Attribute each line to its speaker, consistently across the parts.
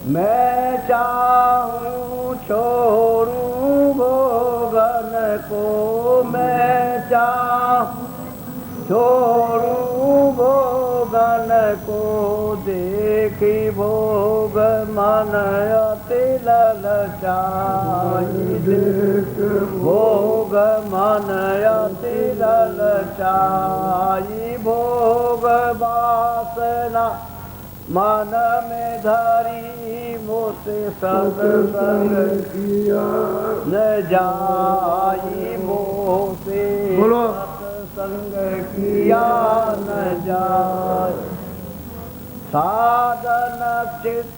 Speaker 1: मैं चाहूँ छोड़ूं भोगन को, मैं चाहूँ छोड़ूं भोगन को, देखी भोग मन अति ललचाई, भोग मन अति ललचाई, भोग वासना मन में धरी, मोसे सत्संग किया न जाई, मोसे सत्संग किया न जाई। साधन चित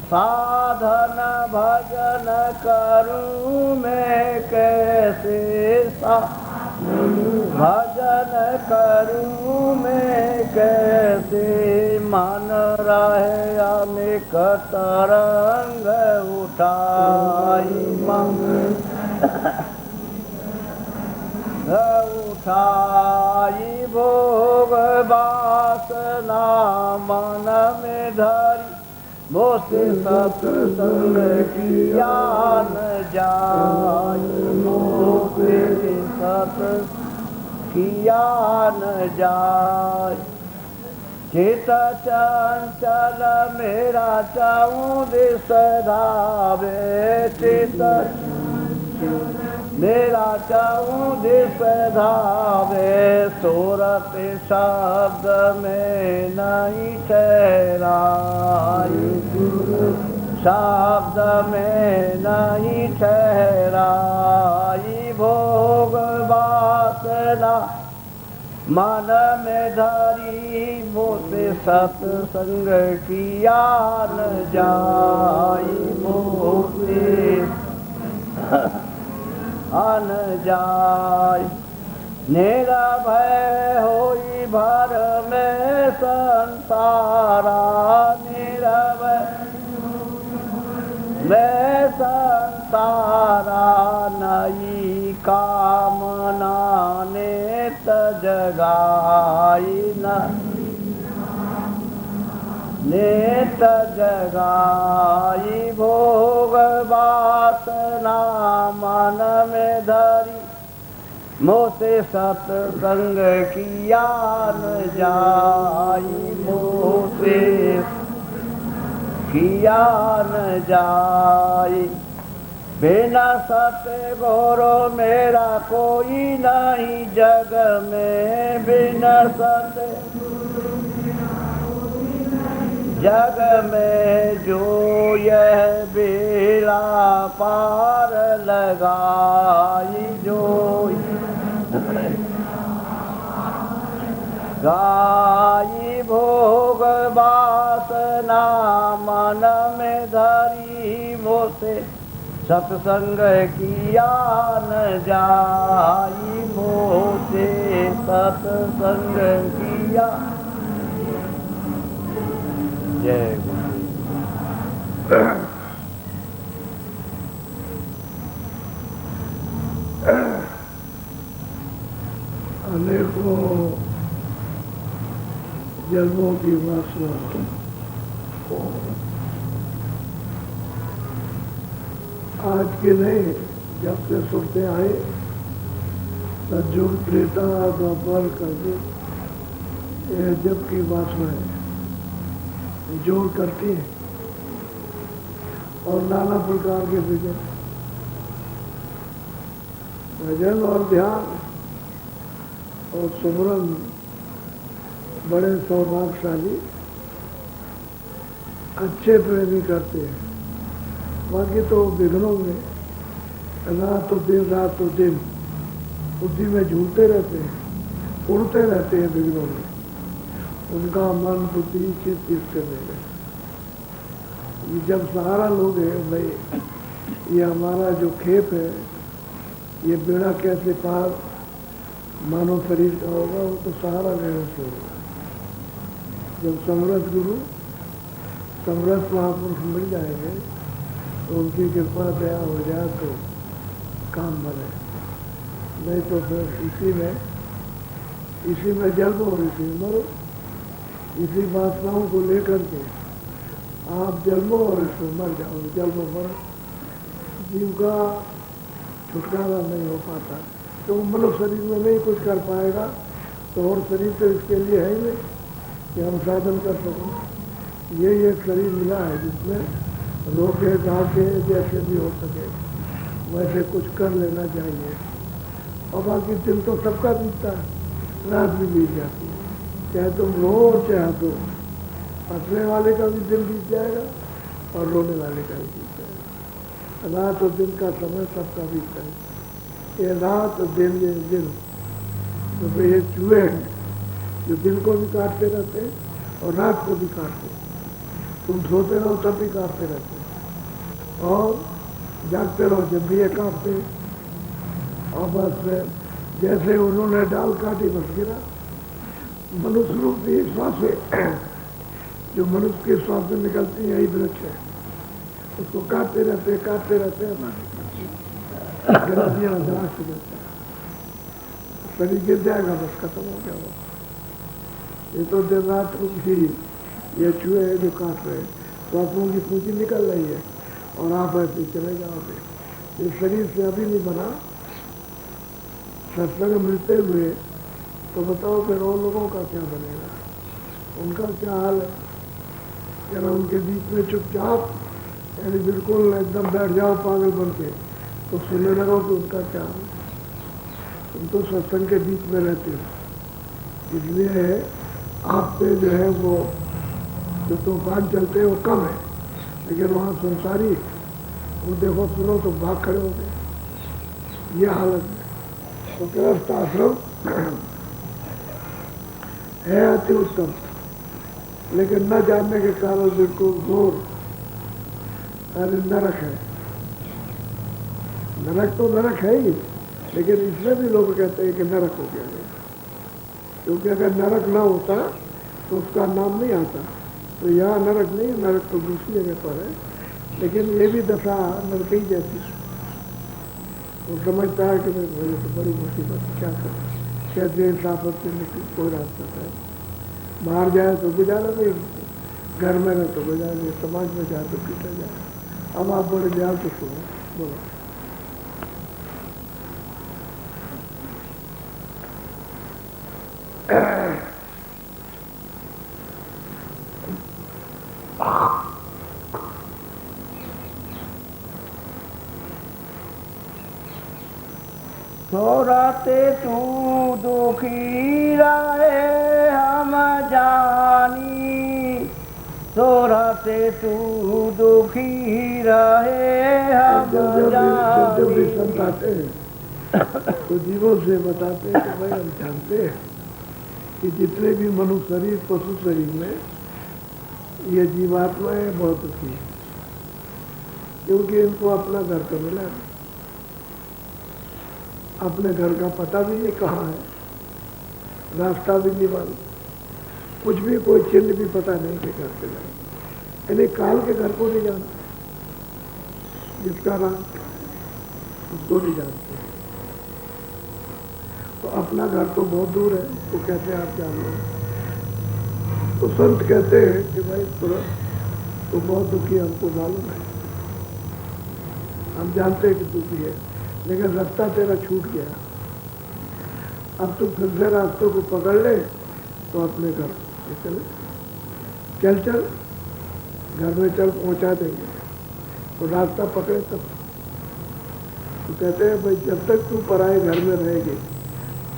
Speaker 1: साधन भजन करूं मैं कैसे, भजन करूं मैं कैसे, मन रहे अनेक तरंग उठाई, मन उठाई, भोग वासना मन में धरी, मोसे सत्संग किया न जाई, मोसे सत्संग किया न जाई। चित चंचल मेरा चाहूं दिस धावे, चित मेरा चाहूं दिस धावे, सूरत शब्द में नहीं ठहराई, शब्द में नहीं ठहराई, भोग वासना मन में धरी, मोसे सत्संग किया न जाई, मोसे अन जाय। निरभय होई भर में संसारा, निरभय में संसारा, नई कामना नेत जगाई, नेत जगाई, भोग वासना मन में धरी, मोसे सत्संग किया न जाई, मोसे किया न जाई। बिना सतगुरु मेरा कोई नहीं जग में, बिना सत जग में जो यह बेड़ा पार लगाई, जो गाई, भोग वासना मन में धरी, मोसे सत्संग किया न जाई, मोसे सत्संग किया। जय गुरु।
Speaker 2: अनेकों जन्मों की वासना आज के नहीं, जब से सुनते आए सतयुग त्रेता द्वापर करके यह जब की वासना है जोर करती है और नाना प्रकार के विजय भजन और ध्यान और सुमरन बड़े सौभाग्यशाली अच्छे प्रेमी करते हैं। बाकी तो विघ्नों में रात तो दिन बुद्धि में झूलते रहते हैं, उड़ते रहते हैं विघ्नों में, उनका मन बुद्धि चित्त इससे मिले। जब सहारा लोग है भाई ये हमारा जो खेप है ये बेड़ा कैसे पार मानव शरीर का होगा, वो तो सहारा लेने से होगा। जब समर्थ गुरु समर्थ महापुरुष मिल जाएंगे तो उनकी कृपा दया हो जाए तो काम बने, नहीं तो फिर इसी में जन्म और इसी मरो, इसी वासनाओं को लेकर के आप जन्मो और इसमें मर जाओगे, जन्म मर। जीव का छुटकारा नहीं हो पाता, तो मनुष्य शरीर में नहीं कुछ कर पाएगा, तो और शरीर तो इसके लिए है ही नहीं कि हम साधन कर सकें। यही एक शरीर मिला है जिसमें रोके गाके जैसे भी हो सके वैसे कुछ कर लेना चाहिए। और बाकी दिन तो सबका बीतता है, रात भी बीत जाती है, चाहे तुम रो चाहे हंसो, हंसने वाले का भी दिन बीत जाएगा और रोने वाले का भी बीत जाएगा। रात और दिन का समय सबका बीतता है। ये रात और दिन, ये दिन, तो ये चूहे हैं जो दिन को भी काटते रहते हैं और रात को भी काटते हैं। तुम सोते रहो तब भी काटते रहते हैं और जागते रहो जब भी ये काटते हैं। और बस जैसे उन्होंने डाल काटी बस गिरा। मनुष्य रूपी श्वास से जो मनुष्य के श्वास से निकलती है यही वृक्ष है, उसको काटते रहते हैं शरीर गिर जाएगा, बस खत्म हो गया वो। ये तो दिन रात रूपी ये चूहे है जो काट रहे हैं, श्वासों की पूंजी निकल रही है और आप ऐसे चले जाओगे। ये शरीर से अभी नहीं बना, सत्संग मिलते हुए तो बताओ फिर और लोगों का क्या बनेगा, उनका क्या हाल है। जरा उनके बीच में चुपचाप यानी बिल्कुल एकदम बैठ जाओ पागल बन के तो सुनने लगो तो उनका क्या हाल है। तुम तो सत्संग के बीच में रहते हो, इसलिए आप पे जो है वो जो तूफान चलते हैं वो कम है, लेकिन वहाँ संसारी वो देखो सुनो तो भाग खड़े हो गए। ये हालत है। तो गृहस्थ आश्रम है अति उत्तम, लेकिन न जानने के कारण बिल्कुल घोर अरे नरक है। नरक तो नरक है ही, लेकिन इसमें भी लोग कहते हैं कि नरक हो गया है, क्योंकि अगर नरक ना होता तो उसका नाम नहीं आता। तो यहाँ नरक नहीं, नरक तो दूसरी जगह पर है, लेकिन ये भी दशा नरक ही जैसी। वो समझता है कि मुझे तो बड़ी मुसीबत क्या करें, कैसे साफत से निकल कोई रास्ता है। बाहर जाए तो गुजारा नहीं, घर में रहे तो गुजारा नहीं, समाज में जाए तो पीटा जाए। अब आप बड़े ध्यान से सुनो, बोलो।
Speaker 1: सोरते तू दुखी रहे हम जानी, सोरते तू दुखी रहे हम जानी।
Speaker 2: जब भी संत आते हैं तो जीवों से बताते हैं कि भाई हम जानते हैं कि जितने भी मनुष्य शरीर पशु शरीर में ये जीवात्माएं बहुत दुखी है, क्योंकि इनको अपना घर तो मिला है, अपने घर का पता भी नहीं कहाँ है, रास्ता भी नहीं मालूम, कुछ भी कोई चिन्ह भी पता नहीं कि घर के जाए, यानी काल के घर को नहीं जानते, जिसका नाम उसको नहीं जानते। तो अपना घर तो बहुत दूर है, तो कैसे आप जान लो। तो संत कहते हैं कि भाई तुरंत तो बहुत दुखी हमको मालूम है, हम जानते हैं कि दुखी है, लेकिन रास्ता तेरा छूट गया। अब तू फिर से रास्तों को पकड़ ले तो अपने घर चले, चल चल घर में चल, पहुंचा देंगे। तो रास्ता पकड़े तब तो कहते हैं भाई जब तक तू पराए घर में रहेगी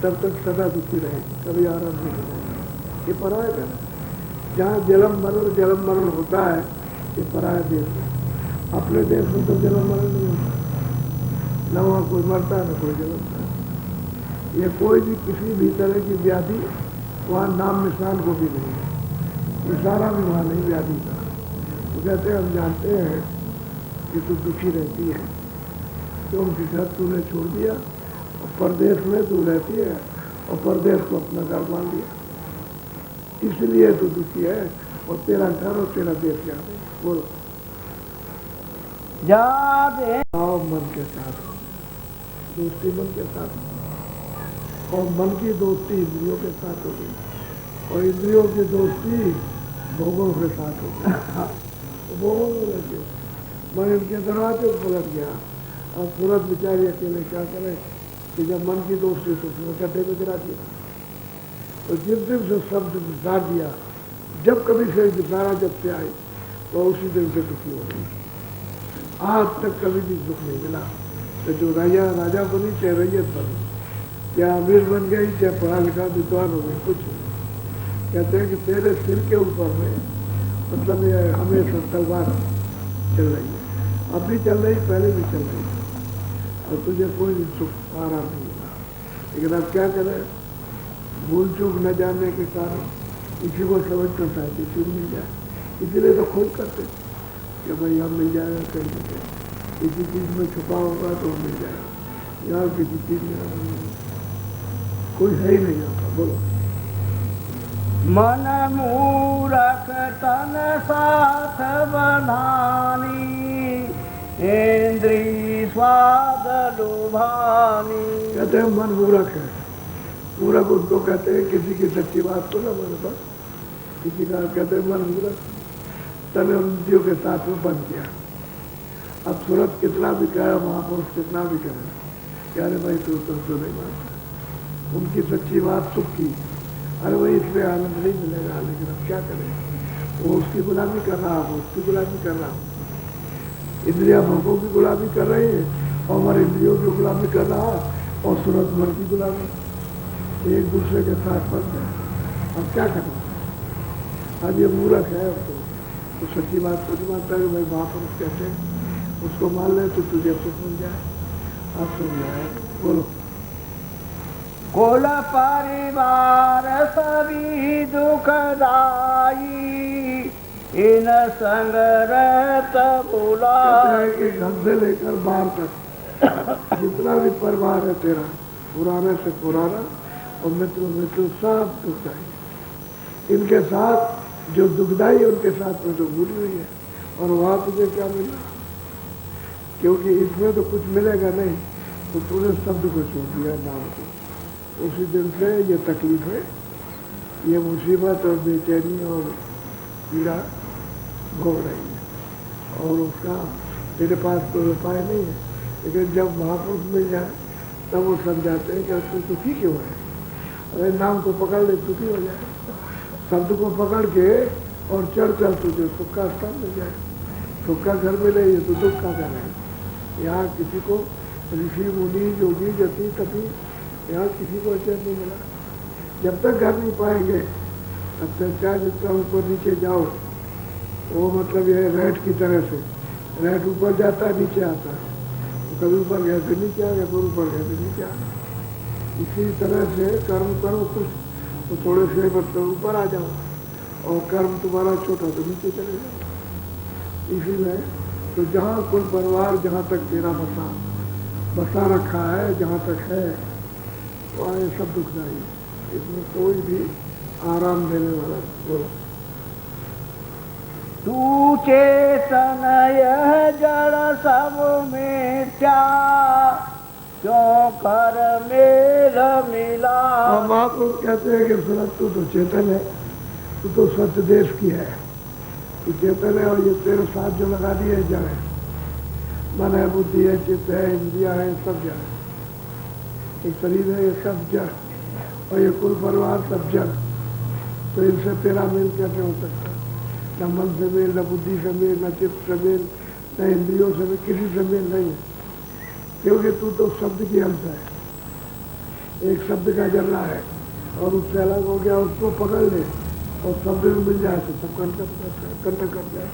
Speaker 2: तब तक सदा दुखी रहेगी, कभी आराम नहीं मिलेगा। ये पराया घर, जहाँ जन्म मरण होता है, ये पराया देश है। अपने देश में तो जन्म मरण नहीं होता, न वहाँ कोई मरता है न कोई जन्मता है। ये कोई भी किसी भी तरह की व्याधि वहाँ नाम निशान को भी नहीं है, इशारा भी वहाँ नहीं व्याधि का। तो कहते हैं हम जानते हैं कि तू दुखी रहती है, क्योंकि घर तूने छोड़ दिया और परदेश में तू रहती है और परदेश को अपना घर मान लिया, इसलिए तू दुखी है। और तेरा घर और तेरा देश याद है। बोलो आओ मन के साथ दोस्ती, मन के साथ, और मन की दोस्ती इंद्रियों के साथ होगी और इंद्रियों की दोस्ती भोगों के साथ होगी। वो उलट गया, मन इनके दरवाजे पर पलट गया। अब सूरत बेचारी अकेले क्या करे कि जब मन की दोस्ती तो उसने गड्ढे में गिरा दिया। तो जिस दिन से शब्द बिता दिया, जब कभी से बितारा जब से आई तो उसी दिन से दुखी हो गई। आज तक कभी भी दुख नहीं मिला। तो जो राजा बनी चाहे रैयत बनी, क्या अमीर बन गई चाहे पढ़ा लिखा विद्वान हो गई, कुछ नहीं। कहते हैं कि तेरे सिर के ऊपर में मतलब ये हमेशा तलवार चल रही है, अब भी चल रही, पहले भी चल रही है, और तुझे कोई सुख आराम नहीं मिला। लेकिन अब क्या करें, भूल चूक न जानने के कारण किसी को समझना था किसी को मिल जाए, इसीलिए तो खोज करते कि भाई हम मिल जाएगा कहीं ना कहीं, किसी चीज़ में छुपा होगा तो मिल जाएगा, यार किसी चीज़ में कोई है ही नहीं यहाँ पर। बोलो।
Speaker 1: मन मूरख तन साथ बंधानी, इंद्री स्वाद लुभानी।
Speaker 2: कहते हैं मन मूरख है। मूरख उसको कहते हैं किसी की सच्ची बात को ना मन पर, किसी का कहते हैं मन मूरख, तन इंद्रियों के साथ में बंध गया। अब सूरत कितना भी कहे, महापुरुष कितना भी कहे, क्या अरे भाई तू तो नहीं मानता, उनकी सच्ची बात सुख की, अरे भाई इसमें आनंद नहीं मिलेगा, लेकिन अब क्या करें, वो उसकी गुलामी कर रहा, वो उसकी गुलामी कर रहा। इंद्रिया भोगों की गुलामी कर रही है और हमारे इंद्रियों की गुलामी कर रहा, और सूरत मन की गुलामी, एक दूसरे के साथ बंद है। अब क्या करें, अब ये मूर्ख है, तो सच्ची बात को नहीं मानता है। भाई महापुरुष कहते हैं उसको मान ले तो तुझे सुख मिल जाए। अब सुन जाए। बोलो।
Speaker 1: कुल परिवार सभी दुखदाई, इन संग रहत बुलाई।
Speaker 2: कि घर से लेकर बाहर तक जितना भी परिवार है तेरा, पुराने से पुराना और मित्र सब दुखदाई, इनके साथ जो दुखदाई उनके साथ में तो भूली हुई है। और वहाँ तुझे क्या मिला, क्योंकि इसमें तो कुछ मिलेगा नहीं, तो तूने शब्द को छोड़ दिया, नाम को। उसी दिन से ये तकलीफ है, ये मुसीबत और बेचैनी और पीड़ा भोग रही है, और उसका तेरे पास कोई उपाय नहीं है। लेकिन जब महापुरुष मिल जाए तब वो समझाते हैं कि तू दुखी क्यों है, अरे नाम को पकड़ ले दुखी हो जाए, शब्द को पकड़ के और चढ़ चल तुझे सुख का स्थान मिल जाए। सुख का घर मिले, ये तो दुख का घर है। यहाँ किसी को ऋषि मुनि योगी जति तभी यहाँ किसी को अचर नहीं मिला। जब तक घर नहीं पाएंगे तब तक चाहे जितना ऊपर नीचे जाओ, वो मतलब यह रेट की तरह से, रेट ऊपर जाता है नीचे आता है, तो कभी ऊपर गए तो नीचे आ गया, फिर ऊपर गए तो नीचे आ गया। इसी तरह से कर्म करो कुछ तो थोड़े से मतलब ऊपर आ जाओ, और कर्म तुम्हारा छोटा तो नीचे चले जाओ। इसी में तो जहाँ कुल परिवार जहाँ तक तेरा बसा रखा है, जहाँ तक है, वहाँ ये सब दुखदाई है, इसमें कोई भी आराम देने वाला। बोलो।
Speaker 1: तू चेतन यह जड़ सब मिथ्या, क्यों कर मेल मिला।
Speaker 2: हम आपको कहते हैं कि सूरत तू तो चेतन है, तू तो सत्य देश की है, तू चेतन है, और ये तेरे साथ जो लगा दिए जड़ है, मन है, बुद्धि है, चित्त है, इंद्रिया है, सब जड़ है। ये शरीर है, ये सब जड़, और ये कुल परिवार सब जड़, तो इनसे तेरा मेल कैसे हो सकता है? न मन से मेल, न बुद्धि से मेल, न चित्त से मेल, न इंद्रियों से मेल, किसी से मेल नहीं है, क्योंकि तू तो शब्द की अंश है, एक शब्द का जर्रा है, और उससे अलग हो गया, उसको पकड़ ले और शब्द में मिल जाए तो सब कंटक कर जाए,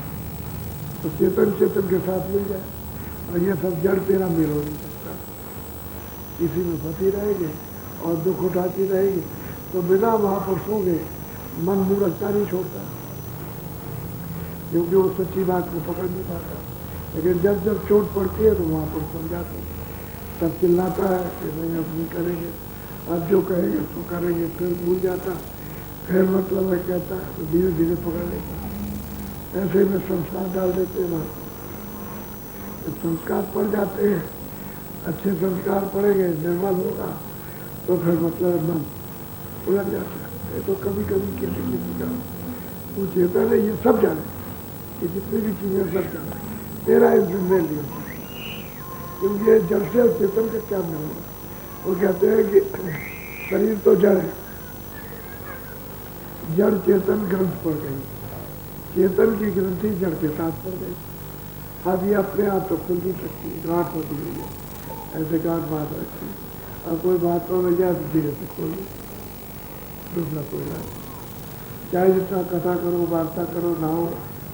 Speaker 2: तो चेतन के साथ मिल जाए, और ये सब जड़ तेरा मेल हो नहीं सकता। इसी में फंसी रहेगी और दुख उठाती रहेगी, तो बिना महापुरुषों के मन मूर्खता नहीं छोड़ता, क्योंकि वो सच्ची बात को पकड़ नहीं पाता। लेकिन जब जब चोट पड़ती है तो महापुरुष समझाते हैं, तब चिल्लाता है कि नहीं अब नहीं करेंगे, अब जो कहेंगे तो करेंगे, फिर भूल जाता, फिर मतलब है कहता है, तो धीरे धीरे पकड़ लेता। ऐसे में संस्कार डाल देते हैं महापुरुष। जब संस्कार पड़ जाते हैं, अच्छे संस्कार पड़ेंगे, निर्मल होगा, तो फिर मतलब मन उलट जाता है। तो कभी कभी किसी का वो चेतन है, ये सब जाने, ये जितनी भी चीजें असर कर रही हैं, तेरा इंद्रिय नहीं हो सकता, क्योंकि ये जड़ से चेतन का क्या मिल होगा। वो कहते हैं कि शरीर तो जड़ है, जड़ चेतन ग्रंथ पड़ गई, चेतन की ग्रंथि जड़ के साथ पड़ गई। अब ये अपने आप तो खुल नहीं सकती, गांठ होती हुई है, ऐसे गांठ बात रखती। अब कोई बात तो मिल जाए तो धीरे से खोल लो, दूसरा कोई इलाज। चाहे जितना कथा करो, वार्ता करो, नहाओ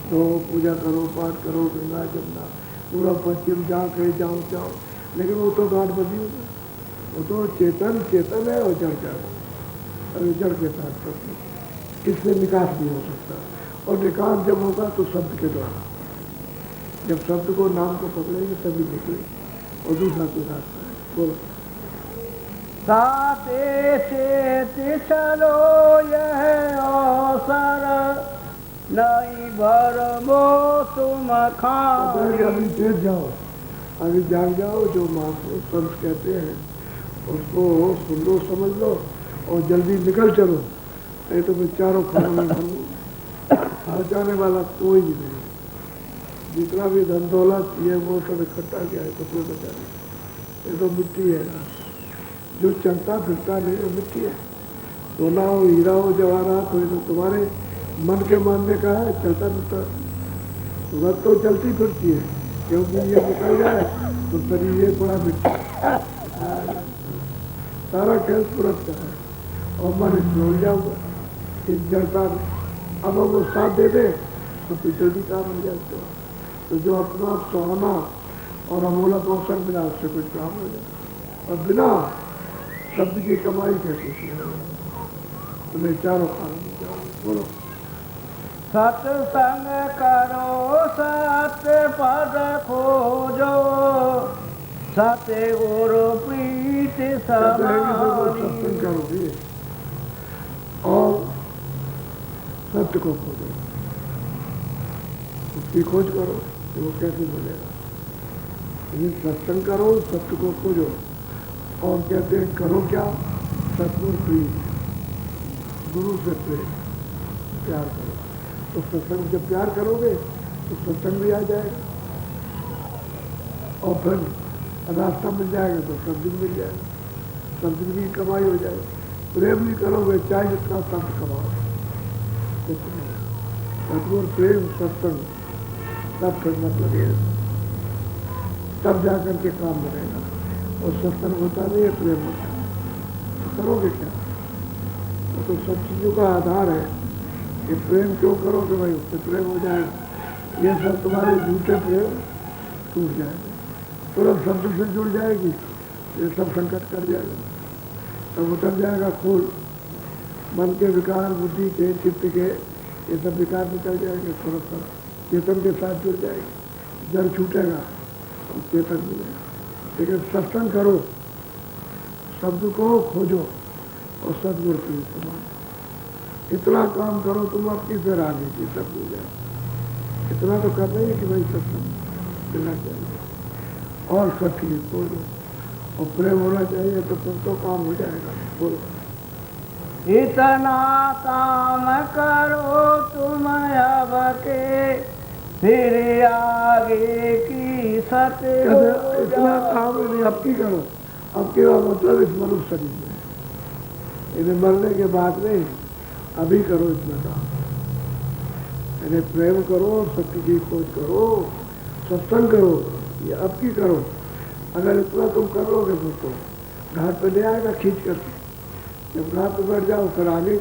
Speaker 2: धो, पूजा करो, पाठ करो, गंगा जमुना पूरा पश्चिम जहाँ कहीं जाओ जाओ, लेकिन वो तो गांठ बंधी होगा। वो तो चेतन चेतन है और जड़ जड़ है, और जड़ के साथ सब इससे निकास नहीं हो सकता। और निकास जब होगा तो शब्द के द्वारा, जब शब्द को नाम को पकड़ेंगे तभी निकलेंगे, और दूसरा कोई रास्ता है। बोलो।
Speaker 1: साते से चलो यह अवसर, नहीं भरमो तुम खाओ।
Speaker 2: अभी तेज जाओ, अभी जाग जाओ, जो महापुरुष संत कहते हैं उसको सुन लो, समझ लो और जल्दी निकल चलो, नहीं तो मैं चारों खानों में भरूँ, बचाने वाला कोई भी नहीं। जितना भी धन दौलत ये वो सब इकट्ठा किया है तो कोई बचा नहीं, ये तो मिट्टी है ना। जो चलता फिरता नहीं वो मिट्टी है। सोना हो, हीरा हो, जवाहरात हो, तो तुम्हारे मन के मानने का है, चलता फिरता। सूरत तो चलती फिरती है, क्योंकि ये निकल जाए तो शरीर ये बड़ा मिट्टी, सारा खेल सूरत का है, और मन इसमें उड़ जाऊंगा इस जड़ता में। अब हम वो साथ दे दे तो फिर जल्दी काम हो जाते हो। तो जो अपना सुहाना और अमूलक अवसर मिला उससे कुछ काम हो जाए, और बिना शब्द की कमाई के कुछ नहीं होगा। तुम्हें चारों काम में जाओ। बोलो।
Speaker 1: सत्संग करो सत्य पद खोजो, सत्य गुरु प्रीति समानी।
Speaker 2: सत्संग करोगे और सत्य को खोजो, उसकी खोज करो तो वो कैसे मिलेगा। लेकिन सत्संग करो, सत्य को खोजो, और कहते हैं करो क्या, सतगुरु प्रीति, गुरु से प्रेम, प्यार करो। तो सत्संग जब प्यार करोगे तो सत्संग भी आ जाएगा, और फिर रास्ता मिल जाएगा तो सब दिन मिल जाएगा, सब दिन की कमाई हो जाएगी। प्रेम भी करोगे चाहे जितना शब्द कमाओ, कुछ नहीं। सतगुरु प्रेम सत्संग तब खिदमत लगेगा, तब जाकर के काम बनेगा। और सत्संग होता नहीं है, प्रेम होता है, तो करोगे क्या। तो सब चीज़ों का आधार है कि प्रेम क्यों करोगे भाई, उससे प्रेम हो जाएगा। ये सब तुम्हारे झूठे प्रेम टूट जाएगा, तुरंत शब्द से जुड़ जाएगी, ये सब संकट कर जाएगा, तब उतर जाएगा खून। मन के विकार, बुद्धि के, चित्त के, ये सब विकार निकल जाएंगे, तुरंत चेतन के साथ जुड़ जाएगी, जड़ छूटेगा और चेतन मिलेगा। लेकिन सत्संग करो, शब्द को खोजो और सदगुरु की समान, इतना काम करो तुम अपनी, फिर आगे की सब मिल जाए। इतना तो करना ही कि भाई सत्संग मिलना चाहिए और सत्य खोजो और प्रेम होना चाहिए, तो फिर तो काम हो जाएगा। बोलो।
Speaker 1: इतना काम करो तुम अब के, फिर आगे की सत्य
Speaker 2: इतना काम नहीं अब की करो, अब की मतलब इस मनुष्य शरीर में, इन्हें मरने के बाद नहीं, अभी करो इतना काम। इन्हें प्रेम करो, सत्य की खोज करो, सत्संग करो, ये अब की करो। अगर इतना तुम कर लोगे तो घाट पे ले आएगा खींच करके। जब घाट पे बैठ जाओ फिर आगे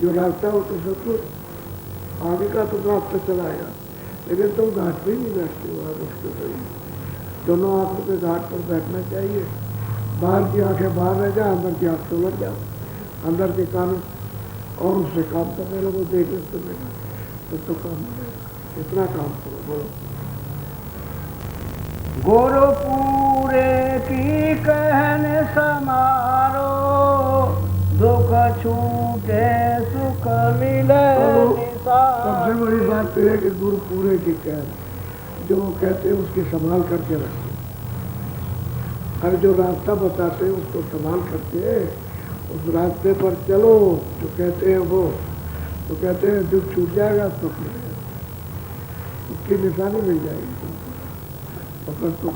Speaker 2: जो रास्ता हो तो सब कुछ आगे का तो रास्ता चलाएगा। लेकिन तुम घाट पे ही नहीं बैठते हो, मुश्किल तो दोनों आंखों के घाट पर बैठना चाहिए। बाहर की आंखें बाहर रह जाए, अंदर की आंख से उलट जाओ, अंदर के कान और उससे काम करने लगो, देखने सुनने का, तो काम बनेगा। इतना काम करो। बोलो।
Speaker 1: गुरु पूरे की कहने समारो, दुख छूटे सुख मिले निसार।
Speaker 2: सबसे बड़ी बात तो है कि गुरु पूरे की कह, जो वो कहते हैं उसकी संभाल करके रखो। हर जो रास्ता बताते हैं उसको संभाल करके उस रास्ते पर चलो, जो कहते हैं वो, तो कहते हैं दुख छूट जाएगा सुख मिलेगा। उसकी निशानी मिल जाएगी। और फिर सुख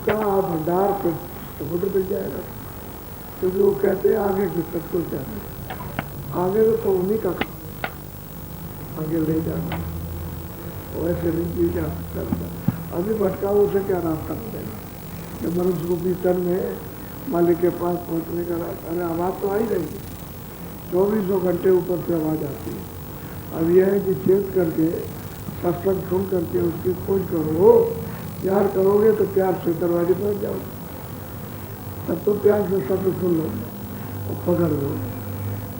Speaker 2: का भंडार फिर समुद्र मिल जाएगा। क्योंकि वो कहते हैं आगे की सब कुछ जाते हैं, आगे तो उन्हीं का काम, आगे ले जाना, वैसे नहीं जी जा सकता। अभी भटकाओ उसे क्या रास्ता मिलेगा? जब मनुष्य रूपी तन में मालिक के पास पहुंचने का रास्ता, अरे आवाज़ तो आ ही रहेगी, 2400 घंटे ऊपर से आवाज़ आती है। अब यह है कि चेत करके सत्संग सुन करके उसकी खोज करो। प्यार करोगे तो प्यार से दरवाजे पर जाओगे, तब तो प्यार से शब्द सुन लो और पकड़ लो,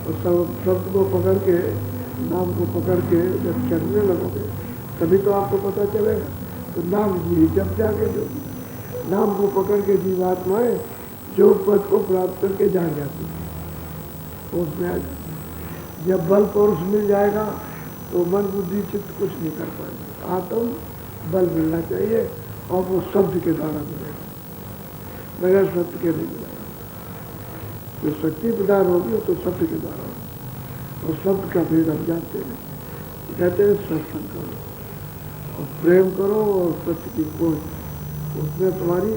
Speaker 2: और शब्द को पकड़ के, नाम को पकड़ के जब चलने लगोगे तभी तो आपको पता चलेगा। तो नाम जी जब जाके जो नाम को पकड़ के जीवात्माएं जो पद को प्राप्त करके जान जाती है उसमें आ जाती। जब बल पौरुष मिल जाएगा तो मन बुद्धि चित्त कुछ नहीं कर पाएगा। आत्म बल मिलना चाहिए और वो शब्द के द्वारा मिलेगा, बगैर शब्द के नहीं मिलेगा। जो शक्ति प्रदान होगी वो तो शब्द के द्वारा होगी, और शब्द का भेद हम जानते हैं। कहते हैं सत्संग करो और प्रेम करो और सत्य की खोज, उसमें तुम्हारी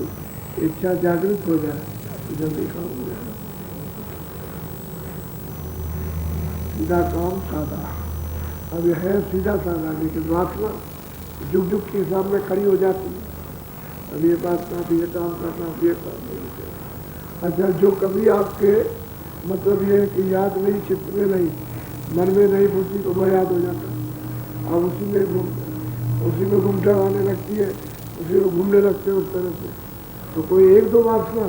Speaker 2: इच्छा जागृत हो जाए तो जल्दी काम हो जाएगा। सीधा काम सादा। अब यह है सीधा सादा, लेकिन वासना जुग जुग के हिसाब में खड़ी हो जाती है। अब ये बात ना, ये काम करना, ये काम नहीं। अच्छा, जो कभी आपके मतलब ये है कि याद नहीं, चित्त में नहीं, मन में नहीं, बुद्धि को वह याद हो जाता है। अब उसी में घूमटा आने लगती है, उसी में घूमने लगते हैं उस तरह से। तो कोई एक दो वासना,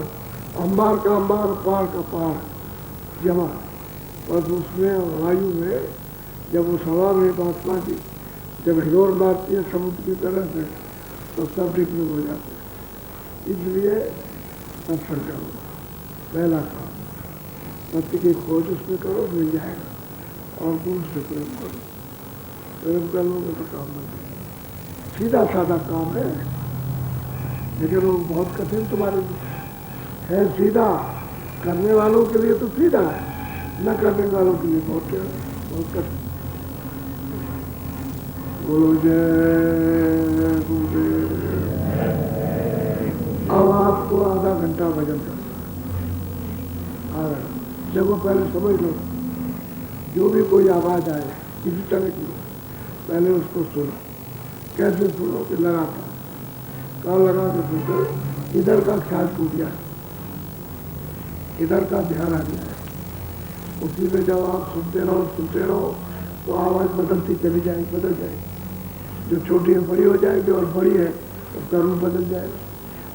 Speaker 2: अंबार का अंबार, पार का पार जमा, बस उसमें वायु में जब उस हवा में वासना की जब हिलोर मारती है समुद्र की तरह से, तो सब डिप्लूट हो जाते हैं। इसलिए सत्संग करो, पहला काम सत्य की खोज उसमें करो, मिल जाएगा। और गुरु से प्रेम करो, प्रेम कर लोगे तो काम बन जाएगा। सीधा साधा काम है, लेकिन वो बहुत कठिन तुम्हारे लिए है। सीधा करने वालों के लिए तो सीधा है, न करने वालों के लिए बहुत कठिन। बोलो जय गुरुदेव। अब आपको आधा घंटा भजन करना, आधा घंटा। जब पहले समझ लो, जो भी कोई आवाज़ आए किसी तरह की, पहले उसको सुनो। कैसे सुनो कि लगातार कान लगा के सुनकर इधर का ख्याल टूट जाए, इधर का ध्यान आ जाए। उसी में जब आप सुनते रहो तो आवाज़ बदलती चली जाएगी, बदल जाएगी। जो छोटी है बड़ी हो जाएगी और बड़ी है उसका रूप बदल जाएगा।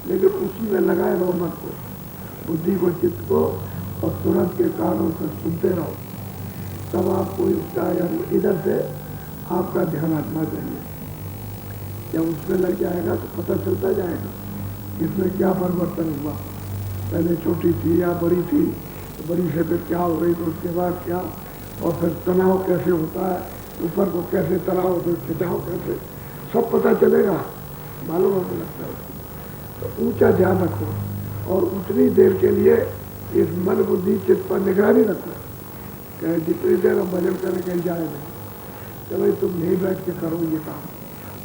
Speaker 2: लेकिन उसी में लगाए रहो मन को, बुद्धि को, चित्त को, और तुरंत के कानों से सुनते रहो। तब आपको इसका इधर से आपका ध्यान हटना चाहिए। जब उसमें लग जाएगा तो पता चलता जाएगा इसमें क्या परिवर्तन हुआ। पहले छोटी थी या बड़ी थी, तो बड़ी से फिर क्या हो गई, तो उसके बाद क्या, और फिर तनाव कैसे होता है, ऊपर को कैसे तनाव, फिर खिंचाव कैसे, सब पता चलेगा, मालूम होने लगता है। तो ऊंचा ध्यान रखो और उतनी देर के लिए इस मन बुद्धि चित्त पर निगरानी रखो। कहे जितनी देर हम भजन करें कहीं जाए नहीं, चलो तुम यहीं बैठ के करो ये काम,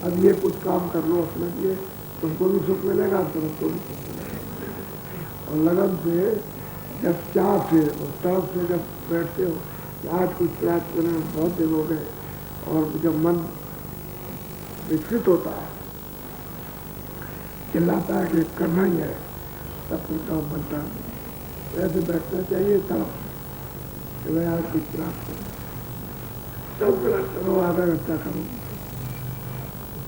Speaker 2: अब ये कुछ काम कर लो अपने लिए, तुमको भी सुख मिलेगा, तुमको भी सुख मिलेगा। और लगन से जब चाह से और तरफ से जब बैठते हो कि आज कुछ प्रयास करने बहुत दिन हो गए, और जब मन विकसित होता है, चिल्लाता है कि करना ही है, तब कोई काम बनता है। तो ऐसे बैठना चाहिए तरफ कि मैं आज कुछ प्रयास करूँ, तब प्रयास करो, आधा घंटा करो,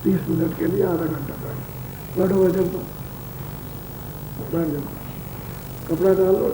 Speaker 2: 30 मिनट के लिए आधा घंटा बैठो, वजन पर बैठ जाओ, कपड़ा डाल लो,